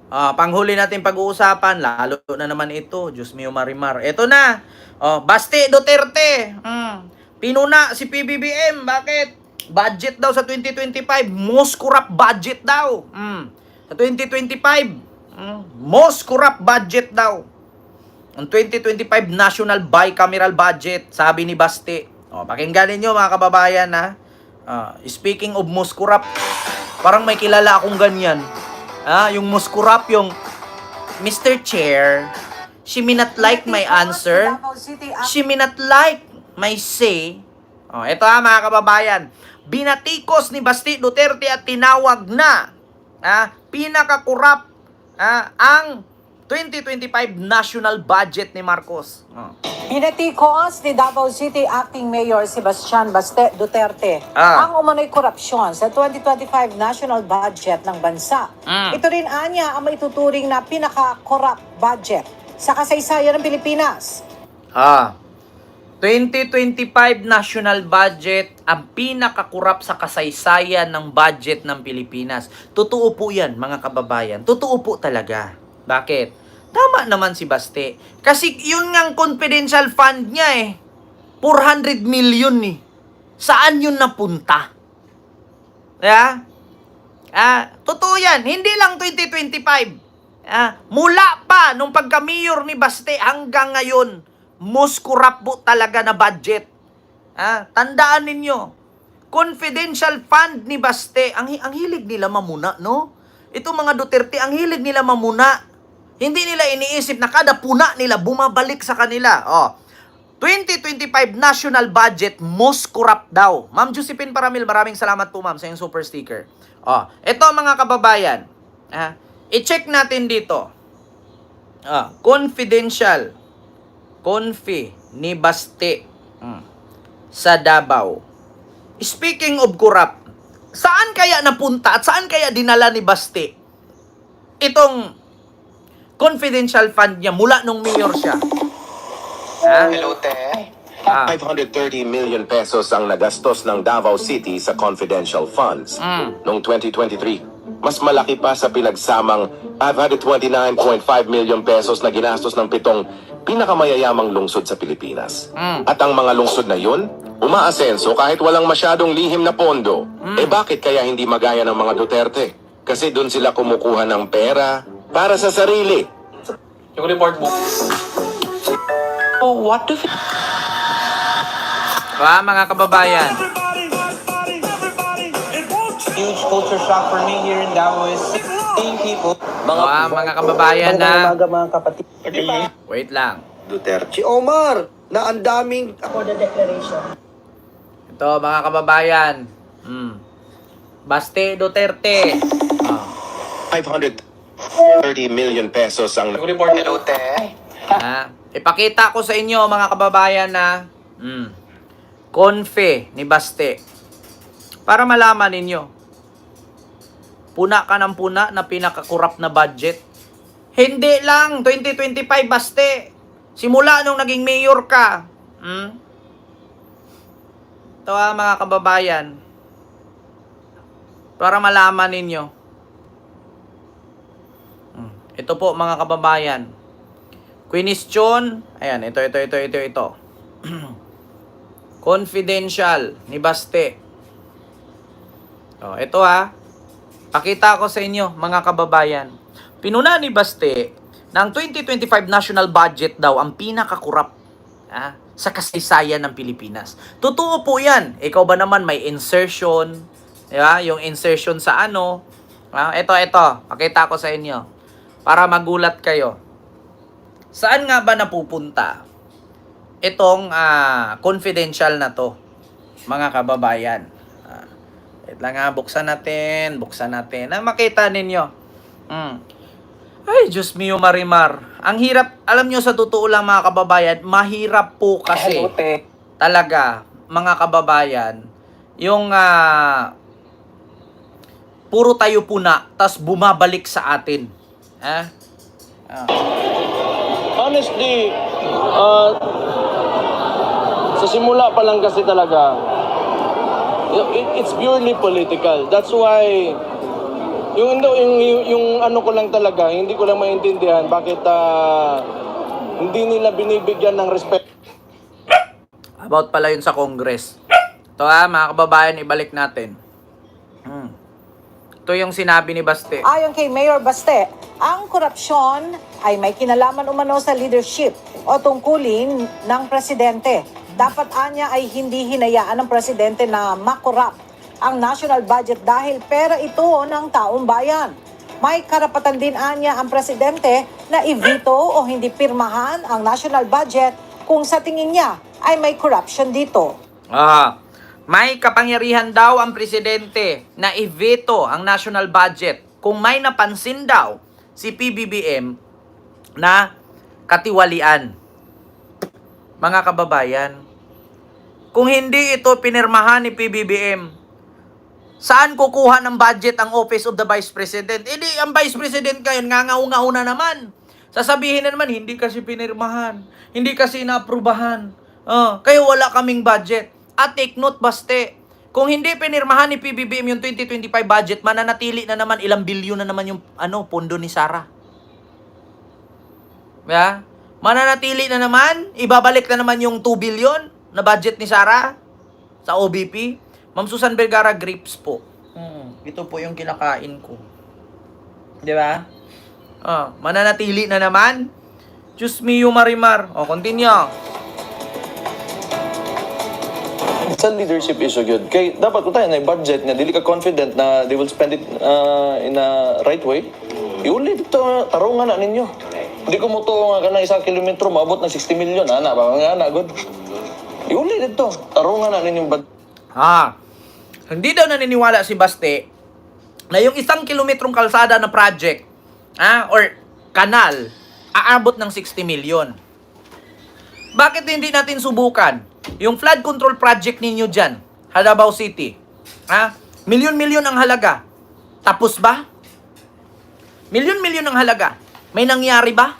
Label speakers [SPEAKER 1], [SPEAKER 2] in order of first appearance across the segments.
[SPEAKER 1] Panghuli natin pag-uusapan, lalo na naman ito, Diyos mio Marimar. Ito na, Baste Duterte. Pinuna si PBBM, bakit? Budget daw sa 2025, most corrupt budget daw. Sa 2025, most corrupt budget daw. Ang 2025 National Bicameral Budget, sabi ni Baste. Pakinggan ninyo mga kababayan ha. Speaking of most corrupt, parang may kilala akong ganyan. Yung most corrupt, yung Mr. Chair, she may not like my answer. She may not like my say. Ito mga kababayan. Binatikos ni Baste Duterte at tinawag na pinaka-corrupt ang 2025 national budget ni Marcos.
[SPEAKER 2] Binatikos ni Davao City Acting Mayor Sebastian Baste Duterte ang umano'y korupsyon sa 2025 national budget ng bansa. Ito rin anya ang maituturing na pinaka-corrupt budget sa kasaysayan ng Pilipinas.
[SPEAKER 1] 2025 national budget ang pinaka-corrupt sa kasaysayan ng budget ng Pilipinas. Totoo po yan mga kababayan. Totoo po talaga. Bakit? Tama naman si Baste. Kasi yun ngang confidential fund niya 400 million Saan yun napunta? Totoo yan. Hindi lang 2025. Mula pa nung pagka-mayor ni Baste hanggang ngayon, most corrupt po talaga na budget. Tandaan ninyo, confidential fund ni Baste, ang hilig nila mamuna, no? Ito mga Duterte, ang hilig nila mamuna. Hindi nila iniisip na kada puna nila bumabalik sa kanila. 2025 national budget, most corrupt daw. Ma'am Josephine Paramil, maraming salamat po ma'am sa yung super sticker. Ito mga kababayan, i-check natin dito. Confidential. Confi ni Baste sa Davao. Speaking of corrupt, saan kaya napunta at saan kaya dinala ni Baste itong confidential fund niya mula nung mayor siya?
[SPEAKER 3] Hello, Te. 530 million pesos ang nagastos ng Davao City sa confidential funds noong 2023. Mas malaki pa sa pinagsamang 529.5 million pesos na ginastos ng 7 pinakamayayamang lungsod sa Pilipinas. At ang mga lungsod na yun, umaasenso kahit walang masyadong lihim na pondo. Bakit kaya hindi magaya ng mga Duterte? Kasi doon sila kumukuha ng pera para sa sarili.
[SPEAKER 4] Yung report book. What do
[SPEAKER 1] Mga kababayan,
[SPEAKER 4] huge culture shock for me here in Davao is seeing people.
[SPEAKER 1] mga kababayan na
[SPEAKER 5] mga kapatid.
[SPEAKER 1] wait lang.
[SPEAKER 3] Duterte.
[SPEAKER 5] Si Omar, na ang daming...
[SPEAKER 2] For the declaration.
[SPEAKER 1] Ito mga kababayan. Baste Duterte.
[SPEAKER 3] 530 million pesos ang...
[SPEAKER 4] Yung report.
[SPEAKER 3] Hello, Te.
[SPEAKER 1] Ipakita ko sa inyo mga kababayan na confe ni Baste. Para malaman ninyo. Puna ka ng puna na pinaka-corrupt na budget. Hindi lang 2025 Baste. Simula nung naging mayor ka. Ito mga kababayan. Para malaman ninyo. Ito po mga kababayan. Question. Ayan, ito. Confidential ni Baste. Ito Pakita ko sa inyo mga kababayan. Pinuna ni Baste na ang 2025 national budget daw ang pinaka-corrupt sa kasaysayan ng Pilipinas. Totoo po yan. Ikaw ba naman may insertion? Diba? Yung insertion sa ano? Ito. Pakita ko sa inyo. Para magulat kayo. Saan nga ba napupunta itong confidential na to, mga kababayan? Wait lang buksan natin. Makita ninyo. Ay, Diyos mio Marimar. Ang hirap, alam nyo sa totoo lang mga kababayan, mahirap po kasi.
[SPEAKER 4] Hello, Te.
[SPEAKER 1] Talaga, mga kababayan, yung puro tayo puna, tas bumabalik sa atin.
[SPEAKER 6] Honestly, sa simula pa lang kasi talaga, it's purely political. That's why Yung ano ko lang talaga, hindi ko lang maintindihan bakit hindi nila binibigyan ng respect.
[SPEAKER 1] About pala yun sa Congress. Ito mga kababayan, ibalik natin. Ito yung sinabi ni Baste.
[SPEAKER 2] Ayon kay Mayor Baste, ang korupsyon ay may kinalaman umano sa leadership o tungkulin ng presidente. Dapat anya ay hindi hinayaan ng presidente na makorap ang national budget dahil pera ito ng taong bayan. May karapatan din anya ang presidente na i-veto o hindi pirmahan ang national budget kung sa tingin niya ay may corruption dito.
[SPEAKER 1] May kapangyarihan daw ang presidente na i-veto ang national budget kung may napansin daw si PBBM na katiwalian. Mga kababayan, kung hindi ito pinirmahan ni PBBM, saan kukuha ng budget ang Office of the Vice President? Ang Vice President ngayon, ngangaw-ngaw na naman. Sasabihin na naman, hindi kasi pinirmahan, hindi kasi naaprubahan, kaya wala kaming budget. At take note, Baste, kung hindi pinirmahan ni PBBM yung 2025 budget, mananatili na naman, ilang bilyon na naman yung pondo ni Sara. Yeah? Mananatili na naman, ibabalik na naman yung 2 billion na budget ni Sara sa OBP. Ma'am Susan Vergara, grapes po. Ito po yung kinakain ko. Di ba? Mananatili na naman. Diyos mio Marimar. Continue.
[SPEAKER 6] Sa leadership issue yun. Kaya dapat ko tayo na budget na dili ka confident na they will spend it in a right way. Iulit ito, tarungan na ninyo. Hindi ko mo ito nga ka na 1 kilometro, maabot ng 60 million. Ana, ba nga good. Iulit ito, tarungan na ninyong budget.
[SPEAKER 1] Hindi daw naniniwala si Baste na yung 1 kilometrong kalsada na project or kanal aabot ng 60 million. Bakit hindi natin subukan yung flood control project ninyo dyan, Davao City? Milyon-milyon ang halaga. Tapos ba? Milyon-milyon ang halaga. May nangyari ba?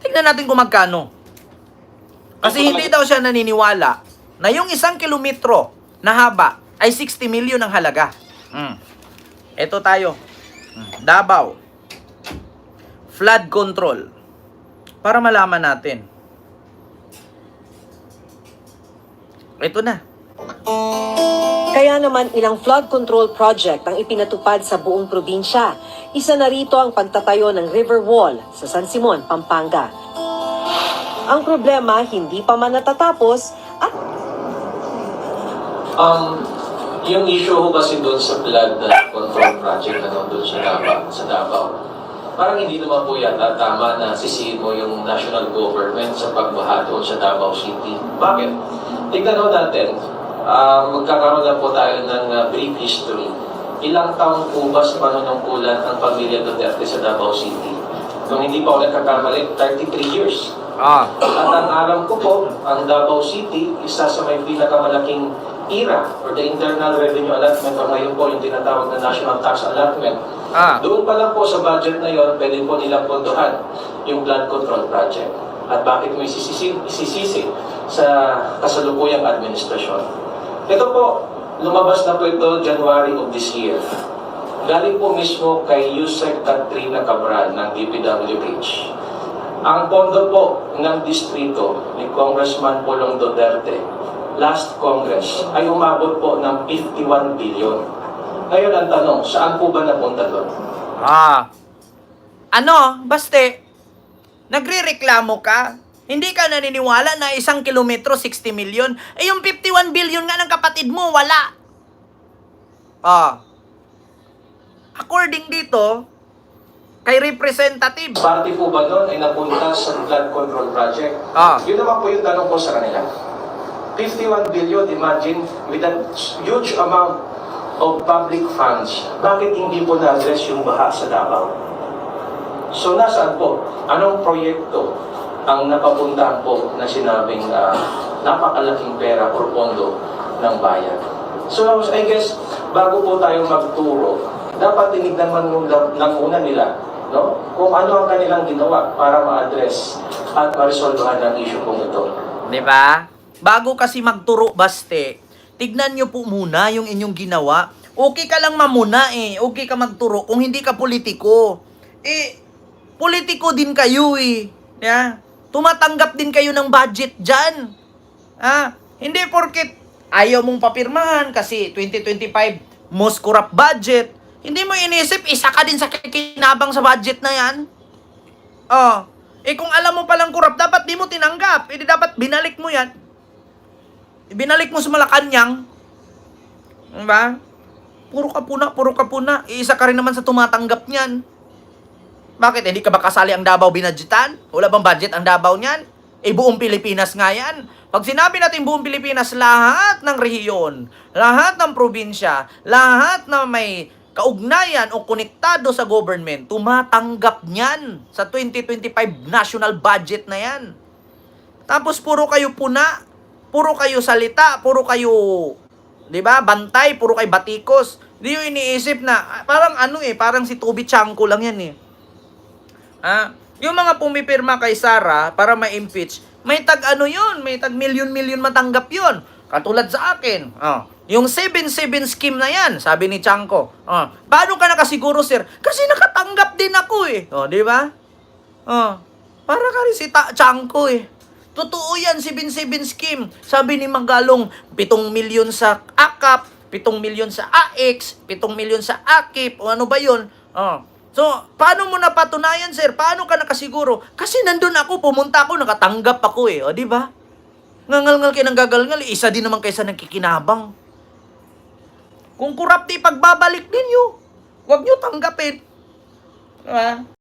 [SPEAKER 1] Tignan natin kung magkano. Kasi hindi daw siya naniniwala na yung 1 kilometro na haba ay 60 million ang halaga. Ito tayo. Davao. Flood control. Para malaman natin. Ito na.
[SPEAKER 7] Kaya naman ilang flood control project ang ipinatupad sa buong probinsya. Isa na rito ang pagtatayo ng river wall sa San Simon, Pampanga. Ang problema, hindi pa man natatapos at
[SPEAKER 8] yung issue ho kasi doon sa flood control project na doon sa Davao, parang hindi naman po yata tama na sisihin mo yung national government sa pagbaha doon sa Davao City. Bakit? Tignan ho natin, magkakaroon lang po tayo ng brief history. Ilang taon po ba sa panunungkulan ang pamilya Duterte sa Davao City? Kung hindi pa ako nagkakamali, 33 years. At ang alam ko po, ang Davao City, isa sa may pinakamalaking IRA or the Internal Revenue Allotment o ngayon po yung tinatawag na National Tax Allotment. Doon pa lang po sa budget na yon, pwede po nilang pondohan yung flood control project. At bakit mo isisisi sa kasalukuyang administrasyon? Ito po, lumabas na po ito January of this year. Galing po mismo kay Yusek Katrina Cabral ng DPWH. Ang pondo po ng distrito ni Congressman Pulong Duterte last Congress ay umabot po ng 51 billion. Ngayon ang tanong, saan po ba napunta doon?
[SPEAKER 1] Baste, nagre-reklamo ka? Hindi ka naniniwala na 1 kilometro 60 million? Yung 51 billion nga ng kapatid mo, wala. According dito, kay representative.
[SPEAKER 8] Party po ba doon ay napunta sa flood control project? Yun naman po yung tanong ko sa kanila. 51 billion, imagine, with a huge amount of public funds, bakit hindi po na-address yung baha sa Davao? So, nasaan po? Anong proyekto ang napapuntahan po na sinabing napakalaking pera or pondo ng bayan? So, I guess, bago po tayo magturo, dapat tinignan man muna nila, no? Kung ano ang kanilang ginawa para ma-address at ma-resolvehan ang issue kong ito.
[SPEAKER 1] Diba? Bago kasi magturo, Baste, tignan nyo po muna yung inyong ginawa. Okay ka lang mamuna eh. Okay ka magturo kung hindi ka politiko. Eh, politiko din kayo eh. Yeah? Tumatanggap din kayo ng budget dyan. Hindi porket ayaw mong papirmahan kasi 2025 most corrupt budget. Hindi mo inisip, isa ka din sa kikinabang sa budget na yan. Kung alam mo palang corrupt, dapat di mo tinanggap. Hindi dapat binalik mo yan. Binalik mo sa Malacanang. Diba? Puro ka puna. Isa ka rin naman sa tumatanggap niyan. Bakit? Hindi ka ba kasali ang Davao binadgetan? Wala bang budget ang Davao niyan? Buong Pilipinas nga yan. Pag sinabi natin buong Pilipinas, lahat ng rehiyon, lahat ng probinsya, lahat na may kaugnayan o konektado sa government, tumatanggap niyan sa 2025 national budget na yan. Tapos puro kayo puna, puro kayo salita, puro kayo, di ba, bantay, puro kayo batikos. Di yung iniisip na, parang parang si Toby Chanko lang yan eh. Yung mga pumipirma kay Sara para ma-impeach, may tag may tag milyon-milyon matanggap yun. Katulad sa akin, yung 7-7 scheme na yan, sabi ni Chanko. Paano ka nakasiguro, sir? Kasi nakatanggap din ako eh. Di ba? Para ka rin si Chanko eh. Totoo yan, 7-7 scheme. Sabi ni Magalong, 7 milyon sa AKAP, 7 milyon sa AX, 7 milyon sa AKIP, o ano ba yun? So, paano mo napatunayan, sir? Paano ka nakasiguro? Kasi nandun ako, pumunta ako, nakatanggap ako eh. Di ba? Ngangal-ngal kayo ng gagal-ngal, isa din naman kaysa nagkikinabang. Kung corrupt, pagbabalik ninyo. Huwag nyo tanggapin. Diba?